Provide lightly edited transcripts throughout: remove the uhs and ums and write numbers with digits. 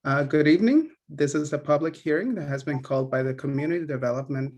Good evening. This is a public hearing that has been called by the Community Development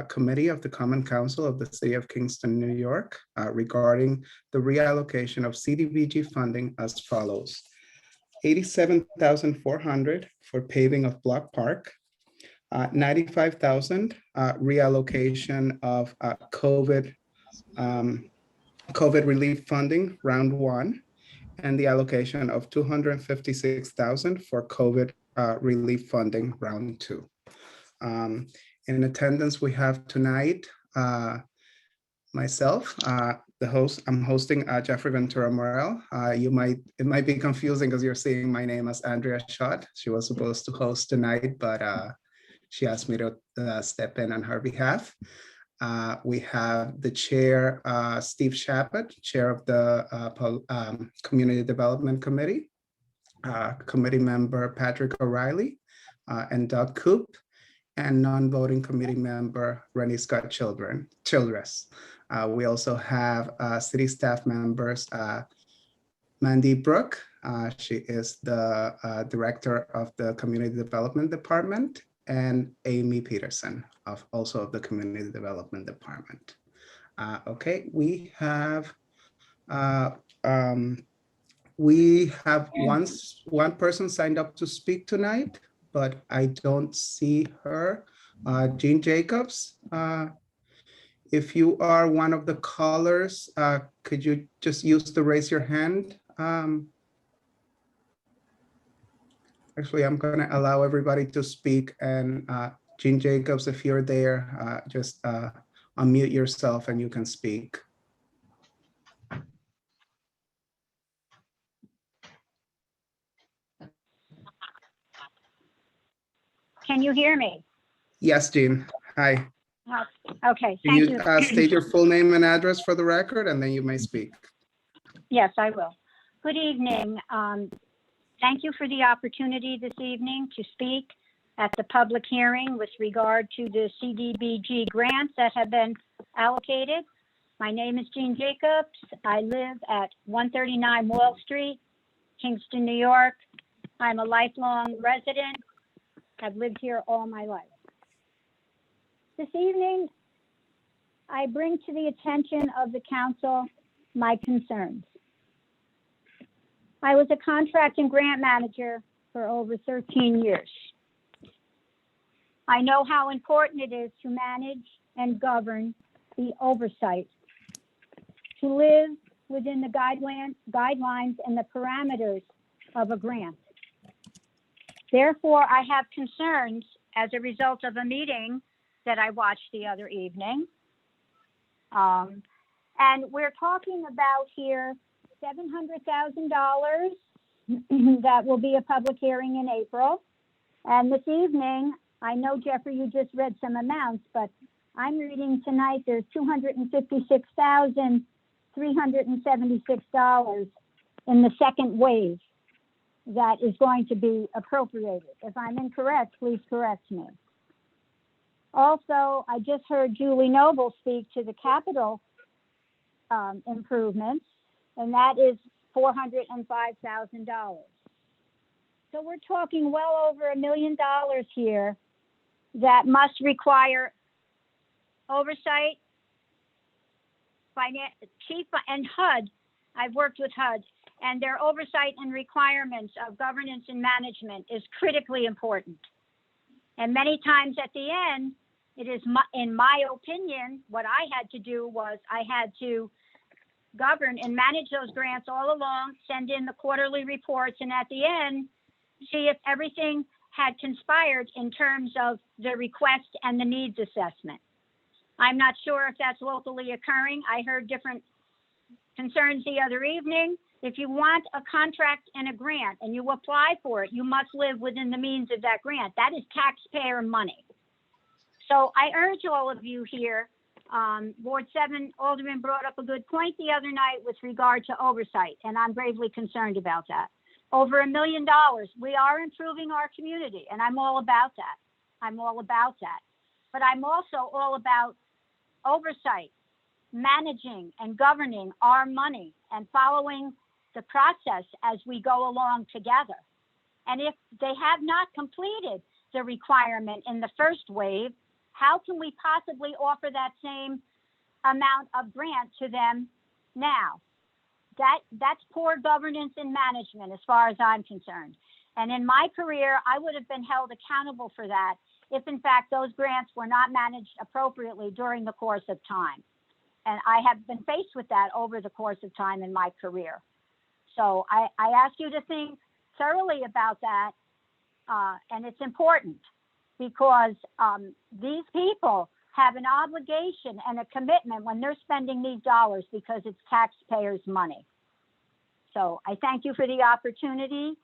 Committee of the Common Council of the City of Kingston, New York, regarding the reallocation of CDBG funding as follows. $87,400 for paving of Block Park, $95,000 reallocation of COVID relief funding, round one, and the allocation of $256,000 for COVID relief funding, round two. In attendance, we have tonight myself, the host. I'm hosting Jeffrey Ventura Morel. It might be confusing because you're seeing my name as Andrea Schott. She was supposed to host tonight, but she asked me to step in on her behalf. We have the chair, Steve Shappat, chair of the Community Development Committee, committee member Patrick O'Reilly, and Doug Coop, and non-voting committee member Rennie Scott Childress. We also have city staff members, Mandy Brook. She is the director of the Community Development Department, and Amy Peterson, also of the Community Development Department. Okay, we have one person signed up to speak tonight, but I don't see her. Jean Jacobs, if you are one of the callers, could you just use the raise your hand? Actually, I'm going to allow everybody to speak, and Jean Jacobs, if you're there, just unmute yourself and you can speak. Can you hear me? Yes, Jean. Hi. Okay, Can thank you state your full name and address for the record, and then you may speak. Yes, I will. Good evening. Thank you for the opportunity this evening to speak at the public hearing with regard to the CDBG grants that have been allocated. My name is Jean Jacobs. I live at 139 Wall Street, Kingston, New York. I'm a lifelong resident. I've lived here all my life. This evening, I bring to the attention of the council my concerns. I was a contract and grant manager for over 13 years. I know how important it is to manage and govern the oversight, to live within the guidelines and the parameters of a grant. Therefore, I have concerns as a result of a meeting that I watched the other evening. And we're talking about here $700,000 that will be a public hearing in April. And this evening, I know, Jeffrey, you just read some amounts, but I'm reading tonight there's $256,376 in the second wave that is going to be appropriated. If I'm incorrect, please correct me. Also, I just heard Julie Noble speak to the capital improvements, and that is $405,000. So we're talking well over $1 million here that must require oversight, Chief and HUD. I've worked with HUD, and their oversight and requirements of governance and management is critically important. And many times at the end, it is, in my opinion, what I had to do was I had to govern and manage those grants all along, send in the quarterly reports, and at the end, see if everything had conspired in terms of the request and the needs assessment. I'm not sure if that's locally occurring. I heard different concerns the other evening. If you want a contract and a grant and you apply for it, you must live within the means of that grant. That is taxpayer money. So I urge all of you here, Ward 7 Alderman brought up a good point the other night with regard to oversight, and I'm gravely concerned about that. Over $1 million, we are improving our community, and I'm all about that. I'm all about that. But I'm also all about oversight, managing and governing our money and following the process as we go along together. And if they have not completed the requirement in the first wave, how can we possibly offer that same amount of grant to them now? That's poor governance and management as far as I'm concerned. And in my career, I would have been held accountable for that if in fact those grants were not managed appropriately during the course of time. And I have been faced with that over the course of time in my career. So I ask you to think thoroughly about that. And it's important because these people have an obligation and a commitment when they're spending these dollars because it's taxpayers' money. So I thank you for the opportunity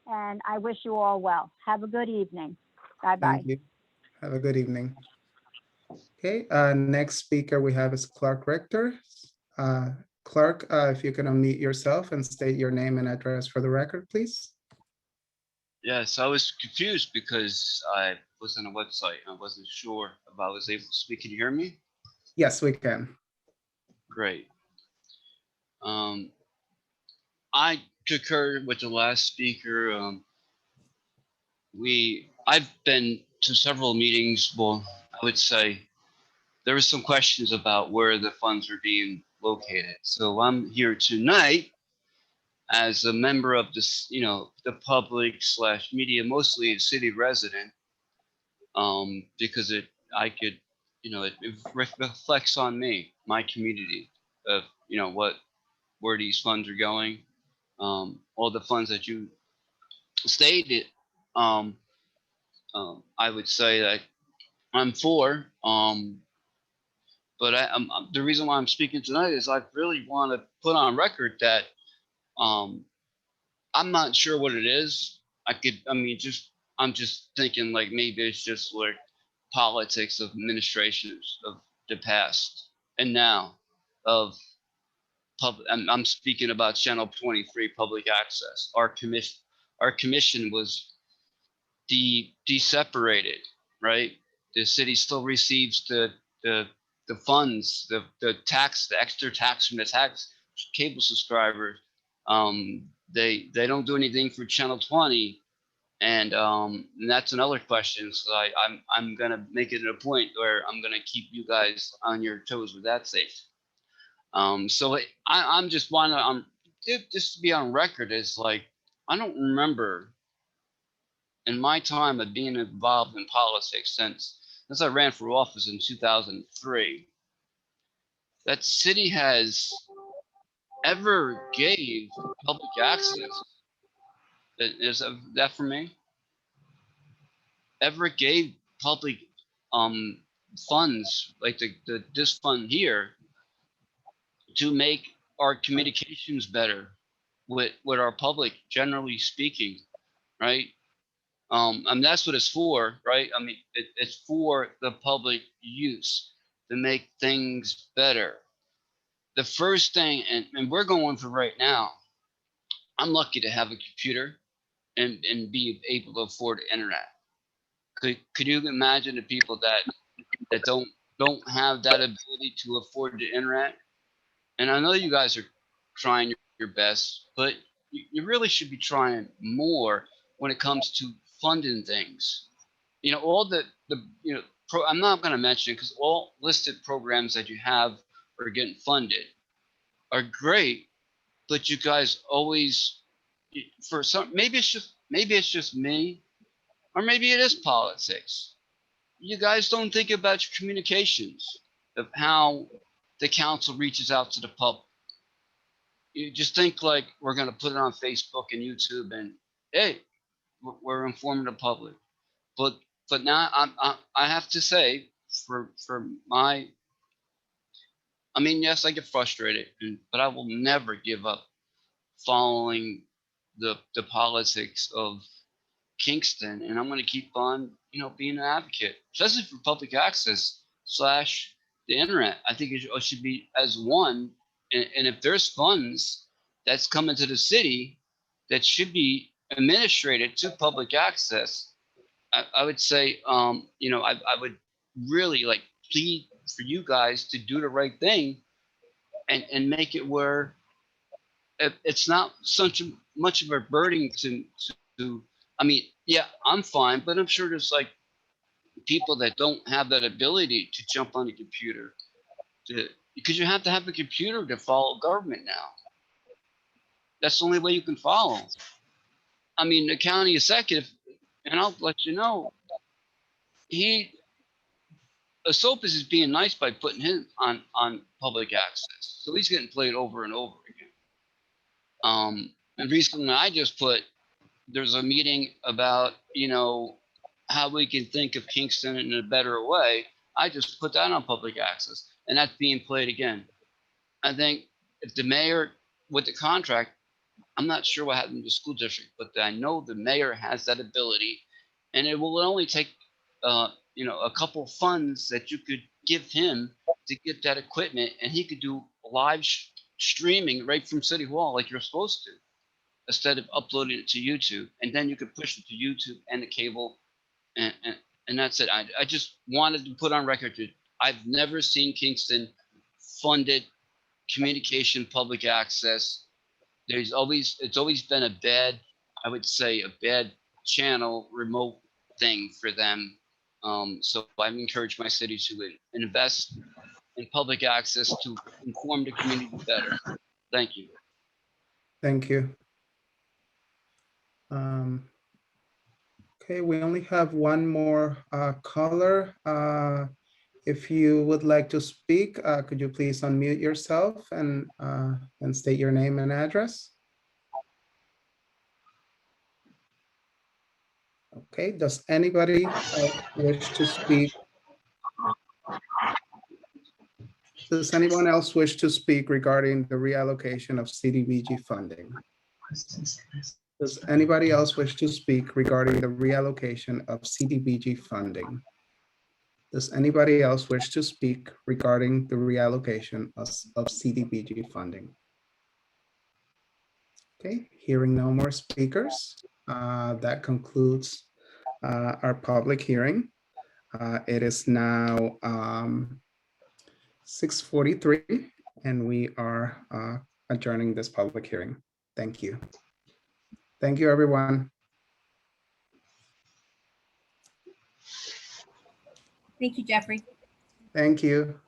and I wish you all well. Have a good evening. Bye-bye. Thank you. Have a good evening. Okay, next speaker we have is Clark Rector. Clark, if you can unmute yourself and state your name and address for the record, please. Yes, I was confused because I was on a website and I wasn't sure if I was able to speak. Can you hear me? Yes, we can. Great. I concur with the last speaker. I've been to several meetings. Well, I would say there were some questions about where the funds are being located. So I'm here tonight as a member of this, the public / media, mostly a city resident, because it reflects on me, my community, of where these funds are going. All the funds that you stated, I would say that I'm for. But the reason why I'm speaking tonight is I really want to put on record that I'm not sure what it is. I'm just thinking like maybe it's just like politics of administrations of the past and now of public. I'm speaking about Channel 23 public access. Our commission was de-separated, right? The city still receives the funds, the extra tax from the tax cable subscribers. They don't do anything for Channel 20, and that's another question. So I'm gonna make it a point where I'm gonna keep you guys on your toes with that sake. So I'm just wanna just to be on record is like I don't remember in my time of being involved in politics since I ran for office in 2003, that city has ever gave public access. Is that for me? Ever gave public funds like this fund here to make our communications better with our public, generally speaking, right? And that's what it's for, right? I mean, it's for the public use to make things better. The first thing, and we're going for right now, I'm lucky to have a computer and be able to afford the internet. Could you imagine the people that don't have that ability to afford the internet? And I know you guys are trying your best, but you really should be trying more when it comes to funding things. All I'm not going to mention it because all listed programs that you have are getting funded are great, but you guys always, for some, maybe it's just me, or maybe it is politics. You guys don't think about your communications of how the council reaches out to the public. You just think like we're going to put it on Facebook and YouTube and hey, we're informing the public. But now I have to say for my, I mean, yes, I get frustrated, but I will never give up following the politics of Kingston, and I'm going to keep on, being an advocate, especially for public access / the internet. I think it should be as one, and if there's funds that's coming to the city that should be administrated to public access, I would say, I would really like plead for you guys to do the right thing and make it where it's not such much of a burden to I mean, yeah, I'm fine, but I'm sure there's like people that don't have that ability to jump on a computer because you have to have a computer to follow government now. That's the only way you can follow. I mean, the county executive, and I'll let you know, he Esopus is being nice by putting him on public access, so he's getting played over and over again. And recently, I just put there's a meeting about how we can think of Kingston in a better way. I just put that on public access, and that's being played again. I think if the mayor with the contract, I'm not sure what happened to the school district, but I know the mayor has that ability, and it will only take a couple funds that you could give him to get that equipment, and he could do live streaming right from City Hall like you're supposed to, instead of uploading it to YouTube, and then you could push it to YouTube and the cable, and that's it. I just wanted to put on record that I've never seen Kingston funded communication public access. It's always been a bad, I would say, a bad channel remote thing for them. So I've encouraged my city to invest in public access to inform the community better. Thank you. Thank you. Okay, we only have one more caller. If you would like to speak, could you please unmute yourself and state your name and address? Okay, does anybody wish to speak? Does anyone else wish to speak regarding the reallocation of CDBG funding? Does anybody else wish to speak regarding the reallocation of CDBG funding? Does anybody else wish to speak regarding the reallocation of CDBG funding? Okay, hearing no more speakers, that concludes our public hearing. It is now 6:43, and we are adjourning this public hearing. Thank you. Thank you, everyone. Thank you, Jeffrey. Thank you.